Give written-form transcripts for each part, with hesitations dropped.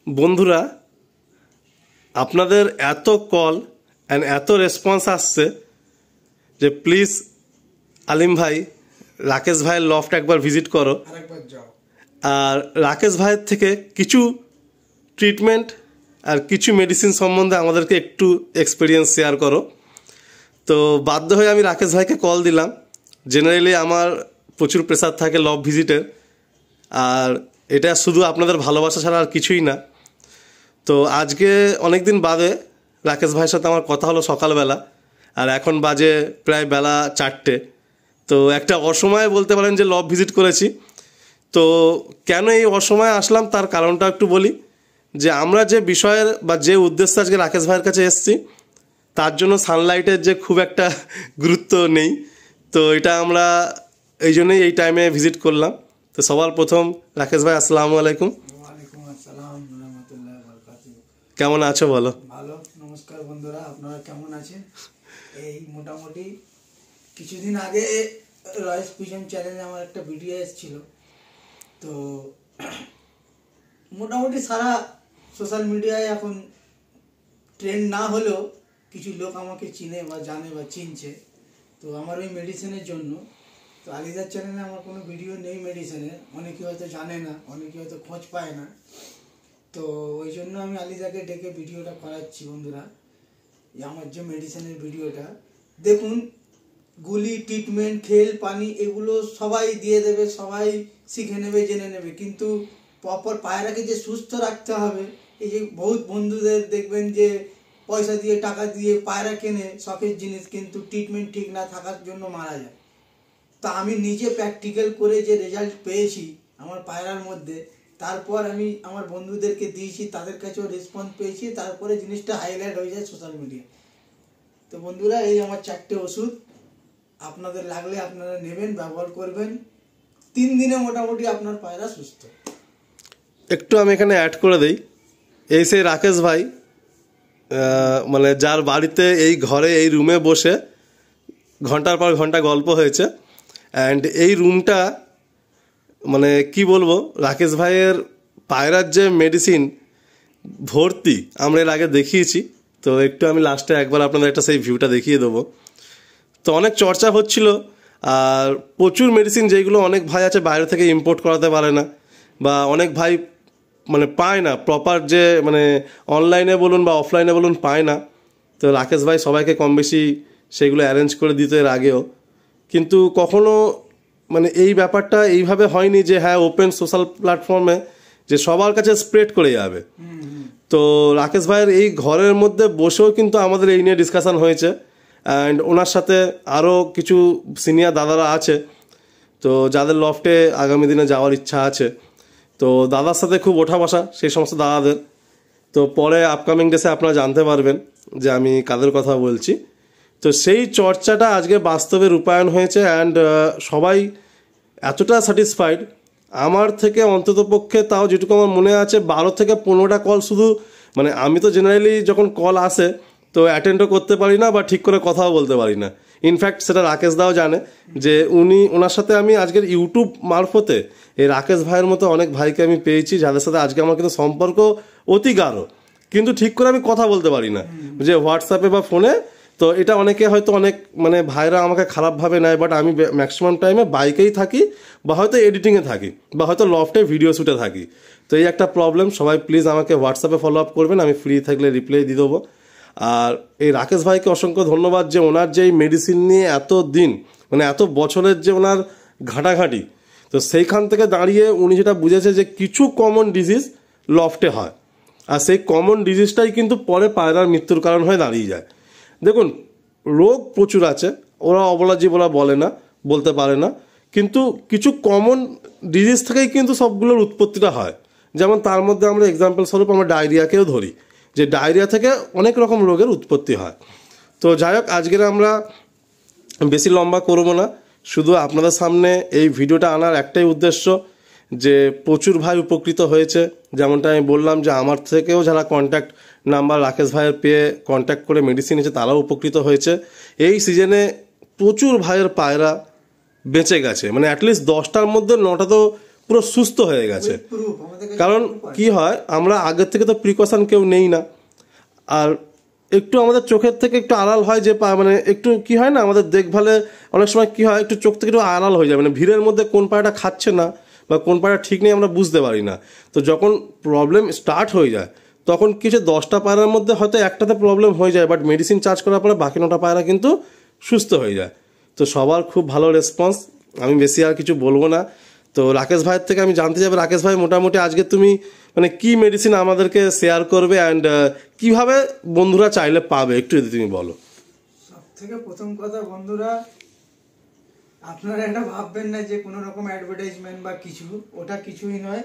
বন্ধুরা, আপনাদের এত কল অ্যান্ড এত রেসপন্স আসছে যে প্লিজ আলিম ভাই, রাকেশ ভাইয়ের লফট একবার ভিজিট করো, আর রাকেশ ভাইয়ের থেকে কিছু ট্রিটমেন্ট আর কিছু মেডিসিন সম্বন্ধে আমাদেরকে একটু এক্সপিরিয়েন্স শেয়ার করো। তো বাধ্য হয়ে আমি রাকেশ ভাইকে কল দিলাম। জেনারেলি আমার প্রচুর প্রেসার থাকে লভ ভিজিটের, আর এটা শুধু আপনাদের ভালোবাসা ছাড়া আর কিছুই না। তো আজকে অনেক দিন বাদে রাকেশ ভাইয়ের সাথে আমার কথা হলো সকালবেলা, আর এখন বাজে প্রায় বেলা 4টে। তো একটা অসময়ে বলতে পারেন যে লভ ভিজিট করেছি। তো কেন এই অসময়ে আসলাম তার কারণটা একটু বলি, যে আমরা যে বিষয়ের বা যে উদ্দেশ্যে আজকে রাকেশ ভাইয়ের কাছে এসেছি তার জন্য সানলাইটের যে খুব একটা গুরুত্ব নেই। তো এটা আমরা এই জন্যই এই টাইমে ভিজিট করলাম। তো সবার প্রথম রাকেশ ভাই, আসসালামু আলাইকুম। ওয়ালাইকুম আসসালাম রাহমাতুল্লাহি ওয়া বারাকাতুহু। কেমন আছো বলো? ভালো, নমস্কার বন্ধুরা, আপনারা কেমন আছেন? এই মোটামুটি কিছুদিন আগে রয়েস পিজন চ্যানেলে আমার একটা ভিডিও এসেছিল। তো মোটামুটি সারা সোশ্যাল মিডিয়ায় এখন ট্রেন্ড না হলেও কিছু লোক আমাকে চিনে বা জানে বা চিনছে। তো আমার ওই মেডিসিনের জন্য, তো আলিদার চ্যানেলে আমার কোনো ভিডিও নেই মেডিসিনের, অনেকে হয়তো জানে না, অনেকে হয়তো খোঁজ পায় না। তো ওই জন্য আমি আলিদাকে ডেকে ভিডিওটা করাচ্ছি। বন্ধুরা, আমার যে মেডিসিনের ভিডিওটা দেখুন, গুলি, ট্রিটমেন্ট, খেল, পানি এগুলো সবাই দিয়ে দেবে, সবাই শিখে নেবে, জেনে নেবে, কিন্তু প্রপার পায়রাকে যে সুস্থ রাখতে হবে। এই যে বহুত বন্ধুদের দেখবেন যে পয়সা দিয়ে টাকা দিয়ে পায়রা কেনে শখের জিনিস, কিন্তু ট্রিটমেন্ট ঠিক না থাকার জন্য মারা যায়। তা আমি নিজে প্র্যাকটিক্যাল করে যে রেজাল্ট পেয়েছি আমার পায়রার মধ্যে, তারপর আমি আমার বন্ধুদেরকে দিয়েছি, তাদের কাছেও রেসপন্স পেয়েছি, তারপরে জিনিসটা হাইলাইট হয়ে যায় সোশ্যাল মিডিয়ায়। তো বন্ধুরা, এই আমার 4টে ওষুধ, আপনাদের লাগলে আপনারা নেবেন, ব্যবহার করবেন। 3 দিনে মোটামুটি আপনার পায়রা সুস্থ। একটু আমি এখানে অ্যাড করে দিই, এই সেই রাকেশ ভাই, মানে যার বাড়িতে এই ঘরে এই রুমে বসে ঘন্টার পর ঘন্টা গল্প হয়েছে। অ্যান্ড এই রুমটা মানে কি বলবো, রাকেশ ভাইয়ের পায়রার যে মেডিসিন ভর্তি আমরা এর আগে দেখিয়েছি। তো একটু আমি লাস্টে একবার আপনাদের একটা সেই ভিউটা দেখিয়ে দেবো। তো অনেক চর্চা হচ্ছিল, আর প্রচুর মেডিসিন যেগুলো অনেক ভাই আছে বাইরে থেকে ইম্পোর্ট করাতে পারে না, বা অনেক ভাই মানে পায় না প্রপার, যে মানে অনলাইনে বলুন বা অফলাইনে বলুন পায় না। তো রাকেশ ভাই সবাইকে কম বেশি সেগুলো অ্যারেঞ্জ করে দিত এর আগেও, কিন্তু কখনো মানে এই ব্যাপারটা এইভাবে হয়নি যে হ্যাঁ ওপেন সোশ্যাল প্ল্যাটফর্মে যে সবার কাছে স্প্রেড করে যাবে। তো রাকেশ ভাইয়ের এই ঘরের মধ্যে বসেও কিন্তু আমাদের এই নিয়ে ডিসকাশন হয়েছে, অ্যান্ড ওনার সাথে আরও কিছু সিনিয়র দাদারা আছে, তো যাদের লফটে আগামী দিনে যাওয়ার ইচ্ছা আছে। তো দাদার সাথে খুব ওঠা বসা সেই সমস্ত দাদাদের। তো পরে আপকামিং ডেসে আপনারা জানতে পারবেন যে আমি কাদের কথা বলছি। তো সেই চর্চাটা আজকে বাস্তবে রূপায়ণ হয়েছে, অ্যান্ড সবাই এতটা স্যাটিসফাইড আমার থেকে, অন্ততপক্ষে তাও যেটুকু আমার মনে আছে 12 থেকে 15টা কল শুধু, মানে আমি তো জেনারেলি যখন কল আসে তো অ্যাটেন্ডও করতে পারি না বা ঠিক করে কথাও বলতে পারি না। ইনফ্যাক্ট সেটা রাকেশ দাও জানে যে ওনার সাথে আমি আজকের ইউটিউব মারফতে এই রাকেশ ভাইয়ের মতো অনেক ভাইকে আমি পেয়েছি, যাদের সাথে আজকে আমার কিন্তু সম্পর্ক অতি গাঢ়, কিন্তু ঠিক করে আমি কথা বলতে পারি না, যে হোয়াটসঅ্যাপে বা ফোনে। তো এটা অনেকে হয়তো অনেক মানে ভাইরা আমাকে খারাপভাবে নেয়, বাট আমি ম্যাক্সিমাম টাইমে বাইকেই থাকি, বা হয়তো এডিটিংয়ে থাকি, বা হয়তো লফটে ভিডিও শ্যুটে থাকি। তো এই একটা প্রবলেম। সবাই প্লিজ আমাকে হোয়াটসঅ্যাপে ফলো আপ করবেন, আমি ফ্রি থাকলে রিপ্লাই দিয়ে দেবো। আর এই রাকেশ ভাইকে অসংখ্য ধন্যবাদ যে ওনার যে এই মেডিসিন নিয়ে এত দিন, মানে এত বছরের যে ওনার ঘাঁটাঘাঁটি, তো সেইখান থেকে দাঁড়িয়ে উনি যেটা বুঝেছে যে কিছু কমন ডিজিজ লফটে হয়, আর সেই কমন ডিজিজটাই কিন্তু পরে পায়রার মৃত্যুর কারণ হয়ে দাঁড়িয়ে যায়। দেখুন, রোগ প্রচুর আছে, ওরা অবলা জীবরা বলতে পারে না, কিন্তু কিছু কমন ডিজিজ থেকেই কিন্তু সবগুলোর উৎপত্তিটা হয়। যেমন তার মধ্যে আমরা এক্সাম্পল স্বরূপ আমরা ডায়রিয়াকেও ধরি, যে ডায়রিয়া থেকে অনেক রকম রোগের উৎপত্তি হয়। তো যাই হোক, আজকের আমরা বেশি লম্বা করবো না, শুধু আপনাদের সামনে এই ভিডিওটা আনার একটাই উদ্দেশ্য যে প্রচুর ভাই উপকৃত হয়েছে। যেমনটা আমি বললাম যে আমার থেকেও যারা কন্ট্যাক্ট নাম্বার রাকেশ ভাইয়ের পেয়ে কন্ট্যাক্ট করে মেডিসিন নিয়েছে তারাও উপকৃত হয়েছে। এই সিজনে প্রচুর ভাইয়ের পায়রা বেঁচে গেছে, মানে অ্যাটলিস্ট 10টার মধ্যে 9টা তো পুরো সুস্থ হয়ে গেছে। প্রুফ আমাদের কাছে কারণ proof আছে। কি হয়, আমরা আগের থেকে তো প্রিকশন কেউ নেই না, আর একটু আমাদের চোখের থেকে একটু আড়াল হয় যে মানে একটু কি হয় না, আমাদের দেখভালে অনেক সময় কি হয়, একটু চোখ থেকে একটু আড়াল হয়ে যায়, মানে ভিড়ের মধ্যে কোন পায়রাটা খাচ্ছে না বা কোন পায়রা ঠিক নেই আমরা বুঝতে পারি না। তো যখন প্রবলেম স্টার্ট হয়ে যায় তখন কিছু 10টা পায়রার মধ্যে হয়তো একটাতে প্রবলেম হয়ে যায়, বাট মেডিসিন চার্জ করার পরে বাকি 9টা পায়রা কিন্তু সুস্থ হয়ে যায়। তো সবার খুব ভালো রেসপন্স, আমি বেশি আর কিছু বলবো না। তো রাকেশ ভাইয়ের থেকে আমি জানতে চাইবো, রাকেশ ভাই মোটামুটি আজকে তুমি মানে কি মেডিসিন আমাদেরকে শেয়ার করবে অ্যান্ড কিভাবে বন্ধুরা চাইলে পাবে একটু যদি তুমি বলো। সব থেকে প্রথম কথা বন্ধুরা, আপনারা এটা ভাববেন না যে কোনো রকম অ্যাডভার্টাইজমেন্ট বা কিছু, ওটা কিছুই নয়।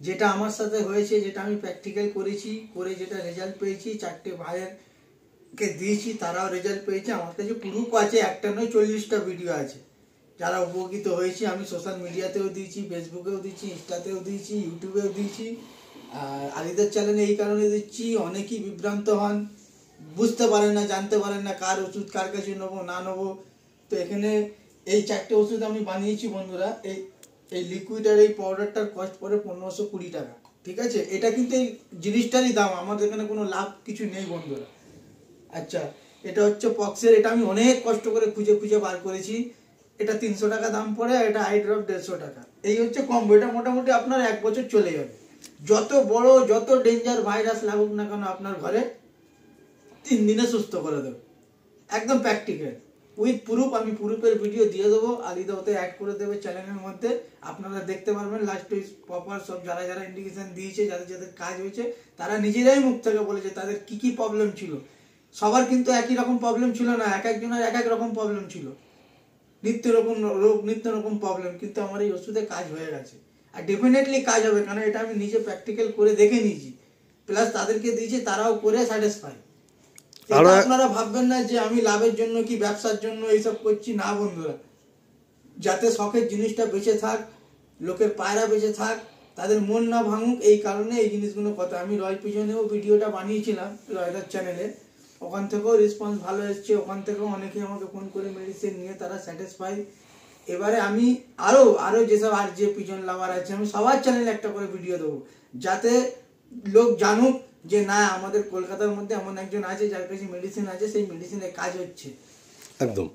যেটা আমার সাথে হয়েছে, যেটা আমি প্র্যাকটিক্যাল করেছি, করে যেটা রেজাল্ট পেয়েছি, 4টে ভাইয়েরকে দিয়েছি, তারাও রেজাল্ট পেয়েছে। আমার কাছে প্রুফ আছে, একটা নয় 40টা ভিডিও আছে যারা উপকৃত হয়েছে। আমি সোশ্যাল মিডিয়াতেও দিয়েছি, ফেসবুকেও দিয়েছি, ইনস্টাতেও দিয়েছি, ইউটিউবেও দিয়েছি। আর আলিদার চ্যানেলে এই কারণে দিচ্ছি, অনেকেই বিভ্রান্ত হন, বুঝতে পারেন না, জানতে পারেন না কার ওষুধ কার কাছে নেবো না নেবো। তো এখানে এই 4টে ওষুধ আমি বানিয়েছি বন্ধুরা। এই লিকুইড আর এই পাউডারটার কস্ট পড়ে 1520 টাকা, ঠিক আছে? এটা কিন্তু এই জিনিসটারই দাম, আমাদের এখানে কোনো লাভ কিছু নেই বন্ধুরা। আচ্ছা, এটা হচ্ছে পক্সের, এটা আমি অনেক কষ্ট করে খুঁজে খুঁজে বার করেছি। এটা 300 টাকা দাম পড়ে, আর এটা আই ড্রপ 150 টাকা। এই হচ্ছে কম্বো, এটা মোটামুটি আপনার 1 বছর চলে যাবে। যত বড় যত ডেঞ্জার ভাইরাস লাগুক না কেন আপনার ঘরে 3 দিনে সুস্থ করে দেবে, একদম প্র্যাকটিক্যাল উইথ প্রুফ। আমি প্রুফের ভিডিও দিয়ে দেবো, আলিদা ওতে অ্যাড করে দেবে চ্যানেলের মধ্যে, আপনারা দেখতে পারবেন লাস্ট প্রপার সব যারা যারা ইন্ডিকেশন দিয়েছে, যাদের যাদের কাজ হয়েছে, তারা নিজেরাই মুখ থেকে বলেছে তাদের কি কি প্রবলেম ছিল। সবার কিন্তু একই রকম প্রবলেম ছিল না, এক একজনের এক এক রকম প্রবলেম ছিল, নিত্য রকম রোগ, নিত্য রকম প্রবলেম, কিন্তু আমার এই ওষুধে কাজ হয়ে গেছে। আর ডেফিনেটলি কাজ হবে, কারণ এটা আমি নিজে প্র্যাকটিক্যাল করে দেখে নিয়েছি, প্লাস তাদেরকে দিয়েছি, তারাও করে স্যাটিসফাই। আপনারা ভাববেন না যে আমি লাভের জন্য কি ব্যবসার জন্য এইসব করছি, না বন্ধুরা। যাতে শখের জিনিসটা বেঁচে থাক, লোকের পায়রা বেঁচে থাক, তাদের মন না ভাঙুক, এই কারণে এই জিনিসগুলো কথা। আমি রয় পিজনেও ভিডিওটা বানিয়েছিলাম রয়দার চ্যানেলে, ওখান থেকেও রেসপন্স ভালো এসছে, ওখান থেকেও অনেকে আমাকে ফোন করে মেডিসিন নিয়ে তারা স্যাটিসফাই। এবারে আমি আরো যেসব আর যে পিজন লাভার আছে, আমি সবার চ্যানেলে একটা করে ভিডিও দেবো, যাতে লোক জানুক যে না, আমাদের কলকাতার মধ্যে এমন একজন আছে যার কাছে মেডিসিন আছে, সেই মেডিসিনের কাজ হচ্ছে একদম।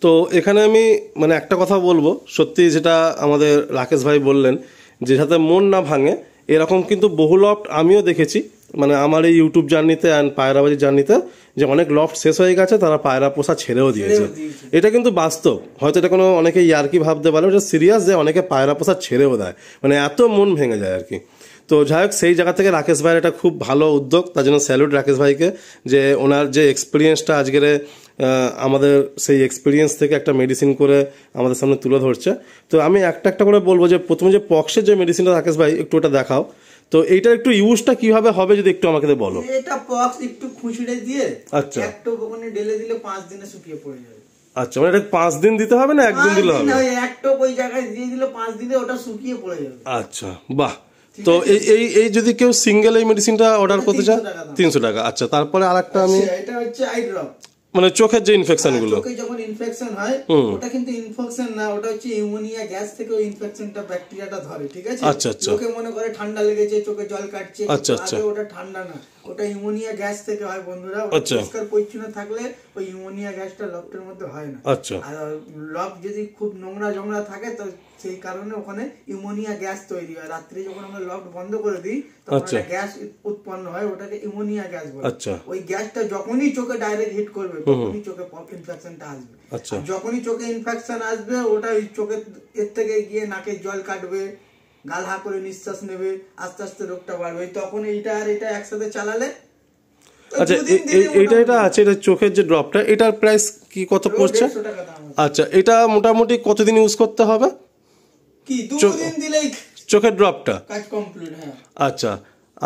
তো এখানে আমি মানে একটা কথা বলবো, সত্যি যেটা আমাদের রাকেশ ভাই বললেন যে যাতে মন না ভাঙে, এরকম কিন্তু বহু লফট আমিও দেখেছি, মানে আমার এই ইউটিউব জার্নিতে অ্যান্ড পায়রাবাজি জার্নিতে, যে অনেক লফট শেষ হয়ে গেছে, তারা পায়রা পোষা ছেড়েও দিয়েছে। এটা কিন্তু বাস্তব, হয়তো এটা কোনো অনেকে ইয়ার্কি ভাবতে পারে, ওটা সিরিয়াস যে অনেকে পায়রা পোষা ছেড়েও দেয়, মানে এত মন ভেঙে যায় আর কি। তো যাই হোক, সেই জায়গা থেকে রাকেশ ভাইয়ের এটা খুব ভালো উদ্যোগ, তার জন্য স্যালুট রাকেশ ভাইকে, যে ওনার যে এক্সপিরিয়েন্সটা আজকের আমাদের সেই এক্সপিরিয়েন্স থেকে একটা মেডিসিন করে আমাদের সামনে তুলে ধরছে। তো আমি একটা একটা করে বলবো যে প্রথমে যে পক্সের যে মেডিসিনটা রাকেশ ভাই একটু ওটা দেখাও, তো এইটার একটু ইউজটা কিভাবে হবে যদি একটু আমাকে বলো। এটা পক্স একটু খুঁচড়ে দিয়ে, আচ্ছা, একটু ওখানে ঢেলে দিলে 5 দিনে শুকিয়ে পড়ে যাবে। আচ্ছা, মানে এটা 5 দিন দিতে হবে না 1 দিন দিলে হবে? একটু ওই জায়গায় দিয়ে দিলে 5 দিনে ওটা শুকিয়ে পড়ে যাবে। আচ্ছা, বাহ। তো এই যদি কেউ সিঙ্গেল এই মেডিসিনটা অর্ডার করতে চায় 300 টাকা। আচ্ছা, তারপরে আরেকটা আমি, এটা হচ্ছে আই ড্রপ, মানে চোখের যে ইনফেকশন গুলো, চোখে যখন ইনফেকশন হয়, ওটা কিন্তু ইনফেকশন না, ওটা হচ্ছে ইউমোনিয়া গ্যাস থেকে ওই ইনফেকশনটা ব্যাকটেরিয়াটা ধরে, ঠিক আছে? আচ্ছা আচ্ছা, লোকে মনে করে ঠান্ডা লেগেছে, চোখে জল কাটছে, আচ্ছা আচ্ছা, ওটা ঠান্ডা না, ওটা ইউমোনিয়া গ্যাস থেকে হয় বন্ধুরা। পরিষ্কার পরিচ্ছন্ন থাকলে ওই ইউমোনিয়া গ্যাসটা লফটের মধ্যে হয় না। আচ্ছা, আর লফট যদি খুব নোংরা জংরা থাকে তো সেই কারণে ওখানে ইউমোনিয়া গ্যাস তৈরি হয়। রাত্রে যখন আমরা লফট বন্ধ করে দিই তখন গ্যাস উৎপন্ন হয়, ওটাকে ইউমোনিয়া গ্যাস বলে। ওই গ্যাসটা যখনই চোখে ডাইরেক্ট হিট করবে তখনই চোখে ইনফেকশনটা আসবে। যখনই চোখে ইনফেকশন আসবে, ওটা ওই চোখের এর থেকে গিয়ে নাকে জল কাটবে, গাল হা করে নিঃশ্বাস নেবে, আস্তে আস্তে রোগটা বাড়বে। তখন এইটা আর এটা একসাথে চালালে, আচ্ছা, এটা আছে, এটা চোখের যে ড্রপটা, এটার প্রাইস কি কত পড়ছে? আচ্ছা, এটা মোটামুটি কতদিন ইউজ করতে হবে? কি 2 দিন দিলেই চোখের ড্রপটা কাজ কমপ্লিট? হ্যাঁ। আচ্ছা,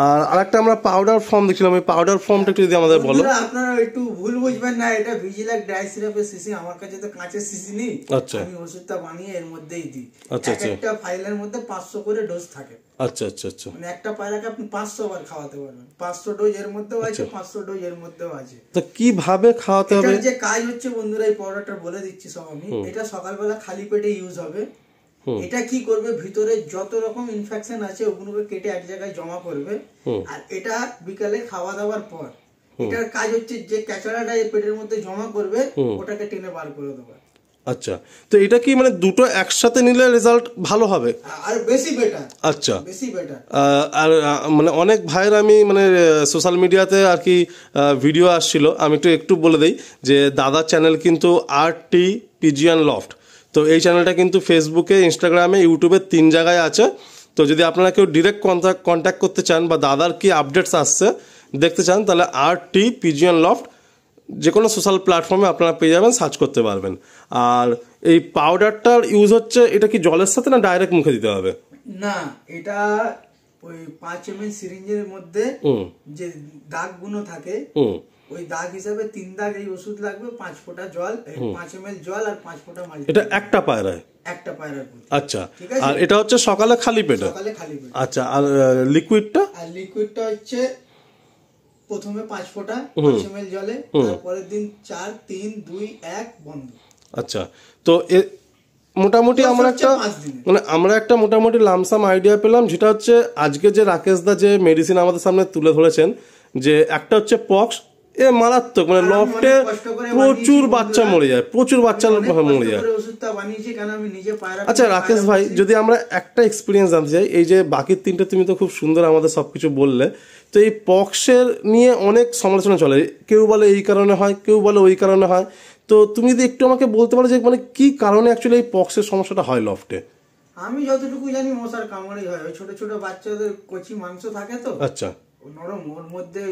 আর আরেকটা আমরা পাউডার ফর্ম দেখছিলাম, ওই পাউডার ফর্মটা একটু যদি আমাদের বলো। আপনারা একটু ভুল বুঝবেন না, এটা ভিজিলাক ড্রাই সিরাপের শিশি, আমার কাছে তো কাঁচের শিশি নেই। আচ্ছা, আমি ওষুধটা বানিয়ে এর মধ্যেই দিই। আচ্ছা আচ্ছা, একটা ফাইলের মধ্যে 500 করে ডোজ থাকে। আচ্ছা আচ্ছা আচ্ছা, মানে একটা পায়রাকে আপনি 500 বার খাওয়াতে পারবেন। 500 ডোজ এর মধ্যেও আছে, 500 ডোজ এর মধ্যেও আছে। তো কিভাবে খাওয়াতে হবে? এটার যে কাজ হচ্ছে বন্ধুরা, এই পাউডারটা বলে দিচ্ছি সব আমি। এটা সকালবেলা খালি পেটে ইউজ হবে, এটা কি করবে, ভিতরে যত রকম ইনফেকশন আছে ওগুলোকে কেটে এক জায়গায় জমা করবে। আর এটা বিকালে খাওয়া দাওয়ার পর এটার কাজ হচ্ছে যে ক্যাচড়াটা পেটের মধ্যে জমা করবে ওটাকে টেনে বার করে দেবে। আচ্ছা, তো এটা কি মানে দুটো একসাথে নিলে রেজাল্ট ভালো হবে আর বেশি বেটার? আচ্ছা, বেশি বেটার। আর মানে অনেক ভাইয়ের আমি মানে সোশ্যাল মিডিয়াতে আর কি ভিডিও আসছিল, আমি একটু বলে দেই যে দাদার চ্যানেল কিন্তু RT পিজিয়ান লফট। তো এই চ্যানেলটা কিন্তু ফেসবুকে, ইনস্টাগ্রামে, ইউটিউবে 3 জায়গায় আছে। তো যদি আপনারা কেউ ডিরেক্ট কন্ট্যাক্ট করতে চান বা দাদার কি আপডেটস আসছে দেখতে চান, তাহলে RT পিজিয়ান লফট যে কোনো সোশ্যাল প্ল্যাটফর্মে আপনারা পেয়ে যাবেন, সার্চ করতে পারবেন। আর এই পাউডারটার ইউজ হচ্ছে, এটা কি জলের সাথে না ডাইরেক্ট মুখে দিতে হবে? না, এটা ওই 5 ml সিরিঞ্জের মধ্যে যে দাগগুলো থাকে ওই দাগ হিসাবে 3 দাগ এই ওষুধ লাগবে, 5 ফোঁটা জল, 5 ml জল আর 5 ফোঁটা মাঝে। এটা একটা পায়রায়? একটা পায়রার। আচ্ছা, আর এটা হচ্ছে সকালে খালি পেটে? সকালে খালি পেটে। আচ্ছা, আর লিকুইডটা? আর লিকুইডটা হচ্ছে প্রথমে 5 ফোঁটা 5 ml জলে, তারপরের দিন 4 3 2 1 বন্ধ। আচ্ছা, তো মোটামুটি আমরা একটা মোটামুটি লামসাম আইডিয়া পেলাম, যেটা হচ্ছে আজকে যে রাকেশ দা যে মেডিসিন আমাদের সামনে তুলে ধরেছেন, যে একটা হচ্ছে পক্স, এ মারাত্মক, মানে লফটে প্রচুর বাচ্চা মরে যায়, প্রচুর বাচ্চা মরে যায়। আচ্ছা রাকেশ ভাই, যদি আমরা একটা এক্সপিরিয়েন্স জানতে চাই, এই যে বাকি 3টে তুমি তো খুব সুন্দর আমাদের সবকিছু বললে, তো এই পক্সের নিয়ে অনেক সমালোচনা চলে, কেউ বলে এই কারণে হয়, কেউ বলে ওই কারণে হয়। তো তুমি যদি একটু আমাকে বলতে পারো যে মানে কি কারণে অ্যাকচুয়ালি এই পক্সের সমস্যাটা হয় লফটে? আমি যতটুকু জানি মশার কামড়েই হয়। ওই ছোট ছোট বাচ্চাদের কচি মাংস থাকে তো, আচ্ছা, নরম, ওর মধ্যে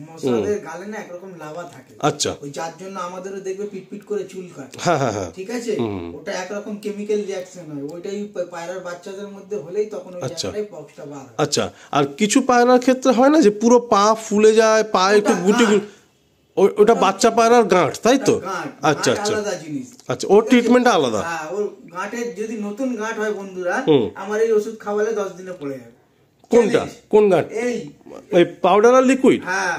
মশাদের গালে না একরকম লাভা থাকে। আচ্ছা, ওই যার জন্য আমাদেরও দেখবে পিটপিট করে চুলকায়। হ্যাঁ হ্যাঁ হ্যাঁ, ঠিক আছে, ওটা একরকম কেমিক্যাল রিঅ্যাকশন হয়, ওইটাই পায়রার বাচ্চাদের মধ্যে হলেই তখন ওই জায়গাটায় পক্সটা বার হয়। আচ্ছা, আর কিছু পায়রার ক্ষেত্রে হয় না যে পুরো পা ফুলে যায়, পা একটু গুটি, ওটা বাচ্চা পায়রার গাঁট, তাই তো? আচ্ছা আচ্ছা, আলাদা জিনিস। আচ্ছা, ওর ট্রিটমেন্টটা আলাদা? হ্যাঁ, ওর গাঁটের যদি নতুন গাঁট হয় বন্ধুরা, আমার এই ওষুধ খাওয়ালে 10 দিনে পড়ে যাবে। কোনটা? কোন গাঁট? এই পাউডার আর লিকুইড? হ্যাঁ,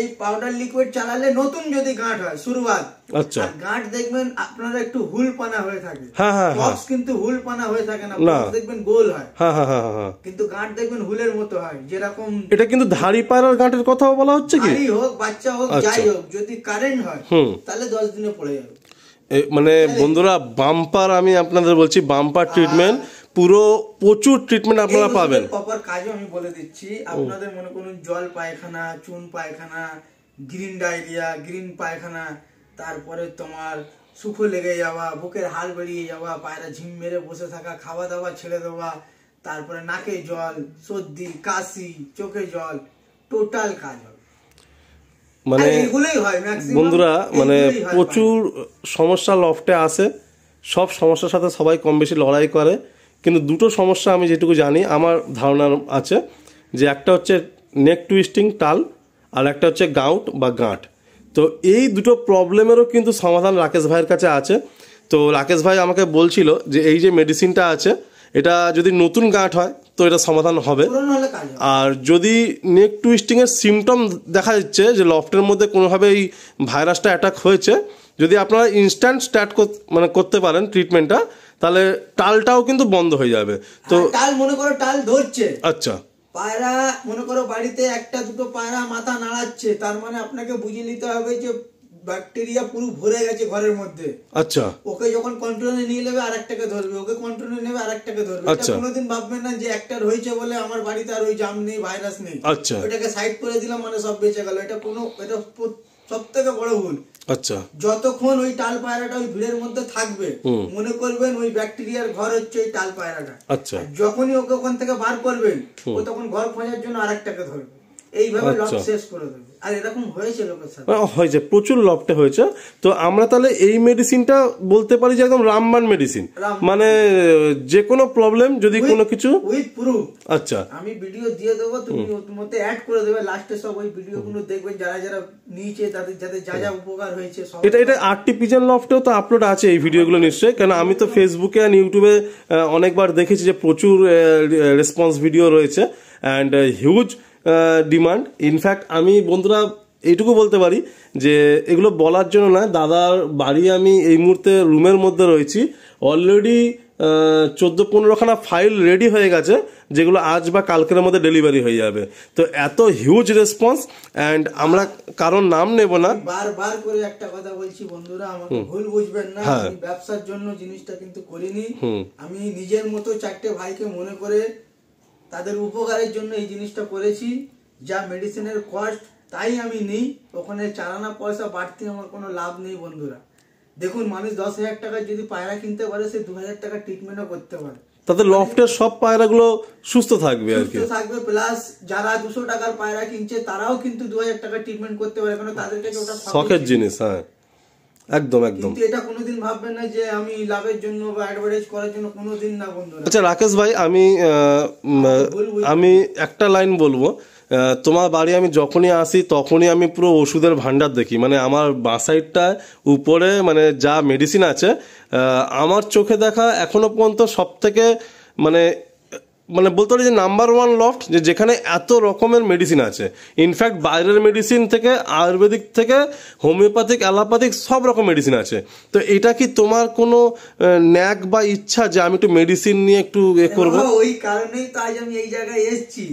এই পাউডার লিকুইড চালালে নতুন যদি গাঁট হয় শুরুয়াত। আচ্ছা, গাঁট দেখবেন আপনারা একটু হুলপানা হয়ে থাকে। হ্যাঁ হ্যাঁ, বক্স কিন্তু হুলপানা হয়ে থাকে না, বক্স দেখবেন গোল হয়। হ্যাঁ হ্যাঁ হ্যাঁ, কিন্তু গাঁট দেখবেন হুলের মতো হয়, যেরকম। এটা কিন্তু ধাড়ি পায়রার গাঁটের কথা বলা হচ্ছে কি? ধাড়ি হোক, বাচ্চা হোক, যাই হোক, যদি কারেন্ট হয় তাহলে 10 দিনে পড়ে যাবে। মানে বন্ধুরা, বাম্পার, আমি আপনাদের বলছি, বাম্পার ট্রিটমেন্ট, পুরো প্রচুর ট্রিটমেন্ট আপনারা পাবেন। প্রপার কাজও আমি বলে দিচ্ছি আপনাদের। মনে করুন জল পায়খানা, চুন পায়খানা, গ্রিন ডায়রিয়া, গ্রিন পায়খানা, তারপরে তোমার সুখো লেগে যাওয়া, বুকের হাড় বেরিয়ে যাওয়া, পায়রা ঝিম মেরে বসে থাকা, খাওয়া দাওয়া ছেড়ে দেওয়া, তারপরে নাকে জল, সর্দি, কাশি, চোখে জল, টোটাল কাজ হবে। মানে বন্ধুরা, মানে প্রচুর সমস্যা লফটে আসে, সব সমস্যার সাথে সবাই কম বেশি লড়াই করে, কিন্তু দুটো সমস্যা আমি যেটুকু জানি, আমার ধারণা আছে, যে একটা হচ্ছে নেক টুইস্টিং, টাল, আর একটা হচ্ছে গাউট বা গাঁট। তো এই দুটো প্রবলেমেরও কিন্তু সমাধান রাকেশ ভাইয়ের কাছে আছে। তো রাকেশ ভাই আমাকে বলছিল যে এই যে মেডিসিনটা আছে, এটা যদি নতুন গাঁট হয় তো এটা সমাধান হবে, আর যদি নেক টুইস্টিংয়ের সিমটম দেখা যাচ্ছে যে লফটের মধ্যে কোনোভাবে এই ভাইরাসটা অ্যাটাক হয়েছে, যদি আপনারা ইনস্ট্যান্ট স্টার্ট করতে পারেন ট্রিটমেন্টটা, তাহলে টালটাও কিন্তু বন্ধ হয়ে যাবে। তো টাল মনে করো টাল ধরছে, আচ্ছা, পায়রা মনে করো বাড়িতে একটা দুটো পায়রা মাথা নাড়াচ্ছে, তার মানে আপনাকে বুঝিয়ে নিতে হবে যে ব্যাকটেরিয়া পুরো ভরে গেছে ঘরের মধ্যে। আচ্ছা, ওকে যখন কন্ট্রোলে নিয়ে নেবে আরেকটাকে ধরবে, ওকে কন্ট্রোলে নেবে আরেকটাকে ধরবে। এটা কোনোদিন ভাববেন না যে একটার হয়েছে বলে আমার বাড়িতে আর ওই জাম নেই, ভাইরাস নেই, আচ্ছা, ওটাকে সাইড করে দিলাম মানে সব বেঁচে গেল। এটা সব থেকে বড় ভুল। আচ্ছা, যতক্ষণ ওই টাল পায়রাটা ওই ভিড়ের মধ্যে থাকবে, মনে করবেন ওই ব্যাকটেরিয়ার ঘর হচ্ছে ওই টাল পায়রাটা। আচ্ছা, যখনই ওকে ওখান থেকে বার করবেন, ও তখন ঘর খোঁজার জন্য আরেকটাকে ধরবে, এইভাবে লক শেষ করে দেবে। আর এরকম হয়েছে লোকের সাথে, হয়েছে, প্রচুর লফটে হয়েছে। তো আমরা তাহলে এই মেডিসিনটা বলতে পারি যে একদম রামবান মেডিসিন, মানে যে কোনো প্রবলেম যদি কোনো কিছু উইথ প্রুফ। আচ্ছা, আমি ভিডিও দিয়ে দেবো, তুমি ওর মধ্যে অ্যাড করে দেবে, লাস্টে সব ওই ভিডিওগুলো দেখবেন, যারা যারা নিয়েছে তাদের যাদের যা যা উপকার হয়েছে সব। এটা RT পিজিয়ান লফটেও তো আপলোড আছে এই ভিডিওগুলো নিশ্চয়ই, কারণ আমি তো ফেসবুকে আর ইউটিউবে অনেকবার দেখেছি যে প্রচুর রেসপন্স ভিডিও রয়েছে অ্যান্ড হিউজ ডিমান্ড। ইনফ্যাক্ট আমি বন্ধুরা এইটুকু বলতে পারি যে এগুলো বলার জন্য না, দাদার বাড়ি আমি এই মুহূর্তে রুমের মধ্যে রয়েছি, অলরেডি 14-15খানা ফাইল রেডি হয়ে গেছে, যেগুলো আজ বা কালকের মধ্যে ডেলিভারি হয়ে যাবে। তো এত হিউজ রেসপন্স, অ্যান্ড আমরা কারোর নাম নেব না। বারবার করে একটা কথা বলছি বন্ধুরা, আমাকে ভুল বুঝবেন না, আমি ব্যবসার জন্য জিনিসটা কিন্তু করিনি। আমি নিজের মতো 4টে ভাইকে মনে করে তাদের উপকারের জন্য এই জিনিসটা করেছি। যা মেডিসিনের কস্ট তাই আমি নিই, ওখানে 4 আনা পয়সা বাড়তি আমার কোনো লাভ নেই বন্ধুরা। দেখুন, মানুষ 10,000 টাকার যদি পায়রা কিনতে পারে, সে 2,000 টাকা ট্রিটমেন্টও করতে পারে। তাতে লফটের সব পায়রাগুলো সুস্থ থাকবে আর কি, সুস্থ থাকবে। প্লাস যারা 200 টাকার পায়রা কিনছে তারাও কিন্তু 2,000 টাকা ট্রিটমেন্ট করতে পারে, কারণ তাদের কাছে ওটা শখের জিনিস। হ্যাঁ, একদম একদম। কিন্তু এটা কোনোদিন ভাববেন না যে আমি লাভের জন্য বা অ্যাডভার্টাইজ করার জন্য, কোনোদিন না বন্ধুরা। আচ্ছা রাকেশ ভাই, আমি একটা লাইন বলবো। তোমার বাড়ি আমি যখনই আসি তখনই আমি পুরো ওষুধের ভান্ডার দেখি, মানে আমার বাঁ সাইডটা উপরে মানে যা মেডিসিন আছে, আমার চোখে দেখা এখনো পর্যন্ত সব থেকে মানে মানে বলতে পারি যে নাম্বার 1 লফট, যেখানে এত রকমের মেডিসিন আছে। ইনফ্যাক্ট বাইরের মেডিসিন থেকে, আয়ুর্বেদিক থেকে, হোমিওপ্যাথিক, অ্যালোপ্যাথিক সব রকম মেডিসিন আছে। তো এটা কি তোমার কোনো ন্যাক বা ইচ্ছা যে আমি একটু মেডিসিন নিয়ে একটু করবো? ওই কারণেই তো আজ আমি এই জায়গায় এসেছি।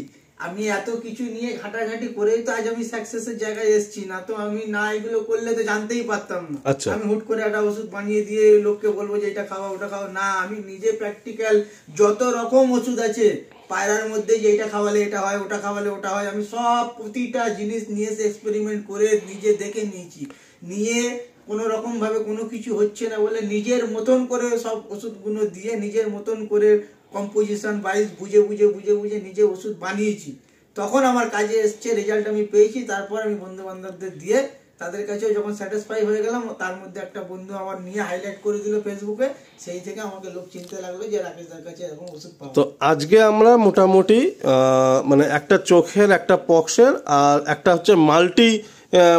আমি এত কিছু নিয়ে ঘাটাঘাটি করেই তো আজ আমি সাকসেসের জায়গায় এসেছি। না তো আমি না এগুলো করলে তো জানতেই পারতাম না। আমি হুট করে একটা ওষুধ বানিয়ে দিয়ে লোককে বলবো যে এটা খাওয়া ওটা খাওয়া, না, আমি নিজে প্র্যাকটিক্যাল যত রকম ওষুধ আছে পায়রার মধ্যে, যে এটা খাওয়ালে এটা হয়, ওটা খাওয়ালে ওটা হয়, আমি সব প্রতিটা জিনিস নিয়ে এসে এক্সপেরিমেন্ট করে নিজে দেখে নিয়েছি। নিয়ে কোনো রকম ভাবে কোনো কিছু হচ্ছে না বলে নিজের মতন করে সব ওষুধগুলো দিয়ে নিজের মতন করে কম্পোজিশন ওয়াইজ বুঝে বুঝে বুঝে বুঝে নিজে ওষুধ বানিয়েছি। তখন আমার কাজে এসছে, রেজাল্ট আমি পেয়েছি। তারপর আমি বন্ধু বান্ধবদের দিয়ে তাদের কাছেও যখন স্যাটিসফাই হয়ে গেলাম, তার মধ্যে একটা বন্ধু আমার নিয়ে হাইলাইট করে দিল ফেসবুকে, সেই থেকে আমাকে লোক চিনতে লাগলো যে রাকেশদার কাছে এরকম ওষুধ পাওয়া। তো আজকে আমরা মোটামুটি মানে একটা চোখের, একটা পক্সের, আর একটা হচ্ছে মাল্টি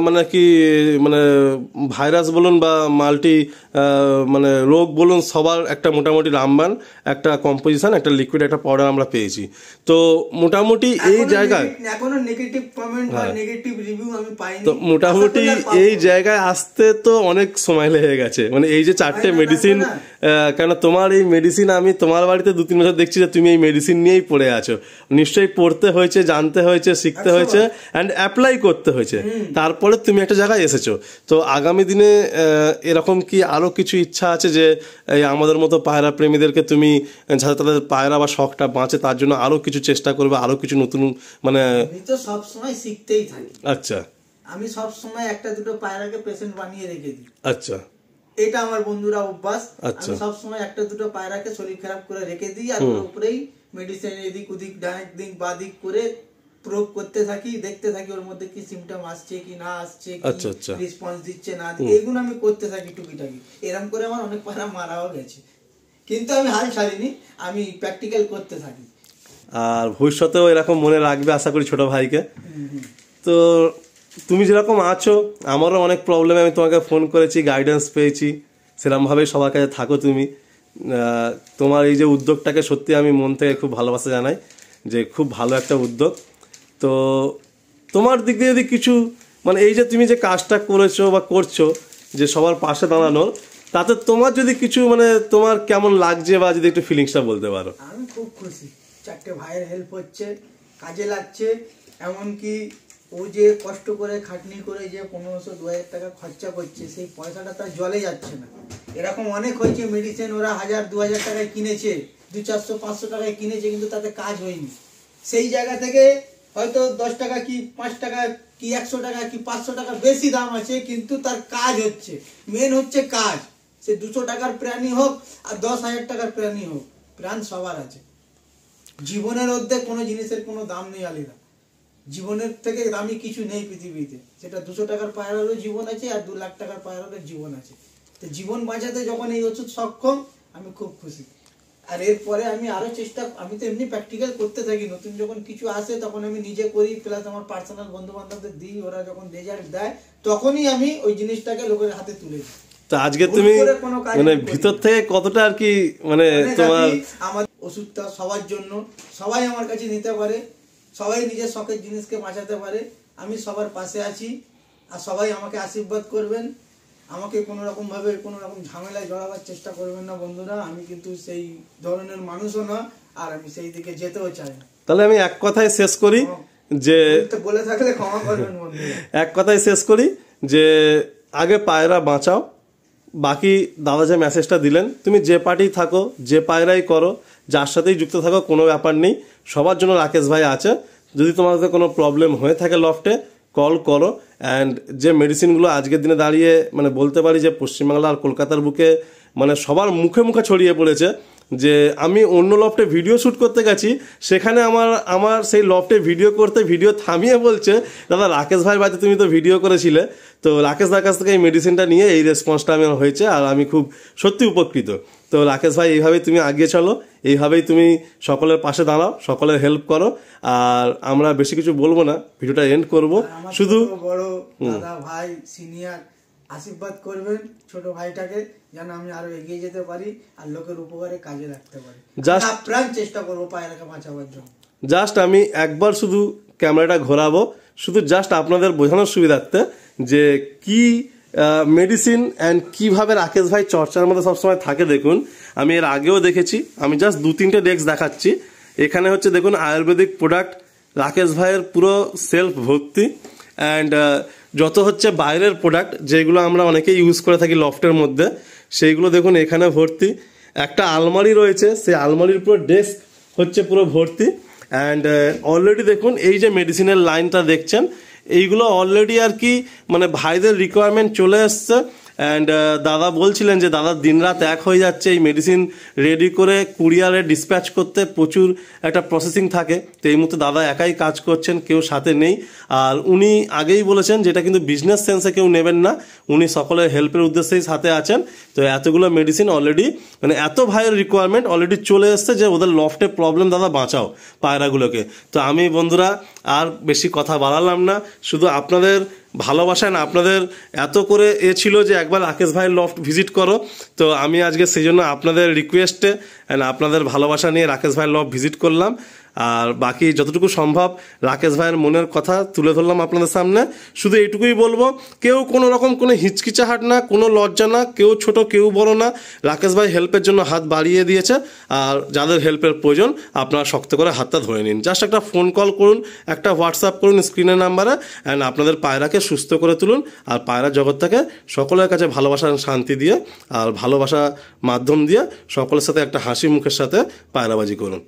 মানে কি মানে ভাইরাস বলুন বা মাল্টি মানে রোগ বলুন, সবার একটা মোটামুটি রামবান একটা কম্পোজিশন, একটা লিকুইড, একটা পাউডার আমরা পেয়েছি। তো মোটামুটি এই জায়গায় এখনো নেগেটিভ কমেন্ট বা নেগেটিভ রিভিউ আমি পাইনি। তো মোটামুটি এই জায়গায় আসতে তো অনেক সময় লেগে গেছে, মানে এই যে 4টে মেডিসিন, কেন তোমার এই মেডিসিন আমি তোমার বাড়িতে 2-3 বছর দেখছি যে তুমি এই মেডিসিন নিয়েই পড়ে আছো। নিশ্চয়ই পড়তে হয়েছে, জানতে হয়েছে, শিখতে হয়েছে, অ্যান্ড অ্যাপ্লাই করতে হয়েছে, তারপরে তুমি একটা জায়গায় এসেছো। তো আগামী দিনে এরকম কি আরো কিছু ইচ্ছা আছে যে আমাদের মতো পায়রা প্রেমীদেরকে তুমি, যাতে তাদের পায়রা বা শখটা বাঁচে, তার জন্য আরো কিছু চেষ্টা করবে, আরো কিছু নতুন মানে? আমি তো সবসময় শিখতেই থাকি। আচ্ছা। আমি সবসময় একটা দুটো পায়রাকে পেশেন্ট বানিয়ে রেখে দিই। আচ্ছা। এটা আমার বন্ধুরা অভ্যাস। আচ্ছা। আমি সবসময় একটা দুটো পায়রাকে শরীর খারাপ করে রেখে দিই, আর ওর উপরেই মেডিসিন এদিক ওদিক ডান দিক বা দিক করে প্রয়োগ করতে থাকি, দেখতে থাকি ওর মধ্যে কি সিমটম আসছে কি না আসছে, কি রেসপন্স দিচ্ছে না, এগুলো আমি করতে থাকি টুকিটাকি। এরকম করে আমার অনেক পায়রা মারাও গেছে, কিন্তু আমি হাল ছাড়িনি, আমি প্র্যাকটিক্যাল করতে থাকি। আর ভবিষ্যতেও এরকম মনে রাখবে আশা করি ছোট ভাইকে। তো তুমি যেরকম আছো, আমারও অনেক প্রবলেমে আমি তোমাকে ফোন করেছি, গাইডেন্স পেয়েছি, সেরকমভাবেই সবার কাছে থাকো তুমি। তোমার এই যে উদ্যোগটাকে সত্যি আমি মন থেকে খুব ভালোবাসা জানাই, যে খুব ভালো একটা উদ্যোগ। তো তোমার দিক দিয়ে যদি কিছু মানে এই যে তুমি যে কাজটা করেছো বা করছো, যে সবার পাশে দাঁড়ানোর, তাতে তোমার যদি কিছু মানে তোমার কেমন লাগছে বা যদি একটু ফিলিংসটা বলতে পারো। আমি খুব খুশি, 4টে ভাইয়ের হেল্প হচ্ছে, কাজে লাগছে। এমনকি ও যে কষ্ট করে খাটনি করে যে 1500-2000 টাকা খরচা করছে, সেই পয়সাটা তার জলে যাচ্ছে না। এরকম অনেক হয়েছে মেডিসিন ওরা 1000-2000 টাকায় কিনেছে, 200-400-500 টাকায় কিনেছে, কিন্তু তাতে কাজ হয়নি। সেই জায়গা থেকে হয়তো 10 টাকা কি 5 টাকা কি 100 টাকা কি 500 টাকা বেশি দাম আছে, কিন্তু তার কাজ হচ্ছে। মেন হচ্ছে কাজ। সে 200 টাকার প্রাণী হোক আর 10,000 টাকার প্রাণী হোক, প্রাণ সবার আছে। জীবনের মধ্যে কোনো জিনিসের কোনো দাম নেই আলিদা, জীবনের থেকে দামি কিছু নেই পৃথিবীতে। সেটা 200 টাকার পায়রারও জীবন আছে আর 2 লাখ টাকার পায়রারও জীবন আছে। তো জীবন বাঁচাতে যখন এই ওষুধ সক্ষম, আমি খুব খুশি। আর এরপরে আমি আরো চেষ্টা, আমি তো এমনি প্র্যাকটিক্যাল করতে থাকি, নতুন যখন কিছু আসে তখন আমি নিজে করি, প্লাস আমার পার্সোনাল বন্ধু বান্ধবদের দিই, ওরা যখন রেজাল্ট দেয় তখনই আমি ওই জিনিসটাকে লোকের হাতে তুলে দিই। তো আজকে তুমি মানে ভিতর থেকে কতটা আর কি মানে তোমার আমার ওষুধটা সবার জন্য, সবাই আমার কাছে নিতে পারে, সবাই নিজের শখের জিনিসকে বাঁচাতে পারে। আমি সবার পাশে আছি, আর সবাই আমাকে আশীর্বাদ করবেন। আমাকে কোনো রকম ভাবে কোনো রকম ঝামেলায় জড়াবার চেষ্টা করবেন না বন্ধুরা। আমি কিন্তু সেই ধরনের মানুষও না, আর আমি সেই দিকে যেতেও চাই না। তাহলে আমি এক কথায় শেষ করি যে বলে থাকলে ক্ষমা করবেন বন্ধুরা। এক কথায় শেষ করি যে আগে পায়রা বাঁচাও, বাকি দাদা যে মেসেজটা দিলেন, তুমি যে পার্টি থাকো, যে পায়রাই করো, যার সাথেই যুক্ত থাকো, কোনো ব্যাপার নেই, সবার জন্য রাকেশ ভাই আছে। যদি তোমাদের কোনো প্রবলেম হয়ে থাকে লফটে, কল করো। অ্যান্ড যে মেডিসিনগুলো আজকের দিনে দাঁড়িয়ে মানে বলতে পারি যে পশ্চিমবাংলা আর কলকাতার বুকে মানে সবার মুখে মুখে ছড়িয়ে পড়েছে, যে আমি অন্য লফটে ভিডিও শ্যুট করতে গেছি, সেখানে আমার সেই লফটে ভিডিও থামিয়ে বলছে, দাদা রাকেশ ভাই বাড়িতে তুমি তো ভিডিও করেছিলে। তো রাকেশ দার কাছ থেকে এই মেডিসিনটা নিয়ে এই রেসপন্সটা আমার হয়েছে, আর আমি খুব সত্যি উপকৃত। তো রাকেশ ভাই, এইভাবেই তুমি এগিয়ে চলো, এইভাবেই তুমি সকলের পাশে দাঁড়াও, সকলের হেল্প করো। আর আমরা বেশি কিছু বলবো না, ভিডিওটা এন্ড করবো। শুধু বড় দাদা ভাই সিনিয়র আশীর্বাদ করবেন ছোট ভাইটাকে, যেন আমি আরো এগিয়ে যেতে পারি আর লোকের উপকারে কাজে লাগতে পারি। প্রাণ চেষ্টা করবো পায়রাকে বাঁচাবার জন্য। জাস্ট আমি একবার শুধু ক্যামেরাটা ঘোরাবো, শুধু জাস্ট আপনাদের বোঝানোর সুবিধার্থে যে কি মেডিসিন অ্যান্ড কিভাবে রাকেশ ভাই চর্চার মধ্যে সবসময় থাকে। দেখুন, আমি এর আগেও দেখেছি, আমি জাস্ট 2-3টে ডেস্ক দেখাচ্ছি। এখানে হচ্ছে দেখুন আয়ুর্বেদিক প্রোডাক্ট, রাকেশ ভাইয়ের পুরো সেলফ ভর্তি। অ্যান্ড যত হচ্ছে বাইরের প্রোডাক্ট যেগুলো আমরা অনেকেই ইউজ করে থাকি লফটের মধ্যে, সেইগুলো দেখুন এখানে ভর্তি। একটা আলমারি রয়েছে, সেই আলমারির পুরো ডেস্ক হচ্ছে পুরো ভর্তি। অ্যান্ড অলরেডি দেখুন এই যে মেডিসিনের লাইনটা দেখছেন, এইগুলো অলরেডি আর কি মানে ভাইদের রিকোয়ারমেন্ট চলে এসছে। অ্যান্ড দাদা বলছিলেন যে দাদার দিনরাত এক হয়ে যাচ্ছে এই মেডিসিন রেডি করে কুরিয়ারে ডিসপ্যাচ করতে, প্রচুর একটা প্রসেসিং থাকে। তো এই মুহূর্তে দাদা একাই কাজ করছেন, কেউ সাথে নেই। আর উনি আগেই বলেছেন যেটা কিন্তু বিজনেস সেন্সে কেউ নেবেন না, উনি সকলের হেল্পের উদ্দেশ্যেই সাথে আছেন। তো এতগুলো মেডিসিন অলরেডি মানে এত ভাইয়ের রিকোয়ারমেন্ট অলরেডি চলে এসছে যে ওদের লফটে প্রবলেম, দাদা বাঁচাও পায়রাগুলোকে। তো আমি বন্ধুরা আর বেশি কথা বাড়ালাম না, শুধু আপনাদের ভালোবাসায় না, আপনাদের এত করে ছিল যে একবার রাকেশ ভাইয়ের লফট ভিজিট করো। তো আমি আজকে সেই জন্য আপনাদের রিকোয়েস্টে অ্যান্ড আপনাদের ভালোবাসা নিয়ে রাকেশ ভাইয়ের লফট ভিজিট করলাম। আর বাকি যতটুকু সম্ভব রাকেশ ভাইয়ের মনের কথা তুলে ধরলাম আপনাদের সামনে। শুধু এইটুকুই বলবো, কেউ কোনো রকম কোনো হিচকিচাহাট না, কোনো লজ্জা না, কেউ ছোট কেউ বড় না, রাকেশ ভাই হেল্পের জন্য হাত বাড়িয়ে দিয়েছে। আর যাদের হেল্পের প্রয়োজন আপনারা শক্ত করে হাতটা ধরে নিন, জাস্ট একটা ফোন কল করুন, একটা হোয়াটসঅ্যাপ করুন স্ক্রিনের নাম্বারে, অ্যান্ড আপনাদের পায়রাকে সুস্থ করে তুলুন। আর পায়রা জগৎটাকে সকলের কাছে ভালোবাসা শান্তি দিয়ে আর ভালোবাসা মাধ্যম দিয়ে সকলের সাথে একটা হাসি মুখের সাথে পায়রাবাজি করুন।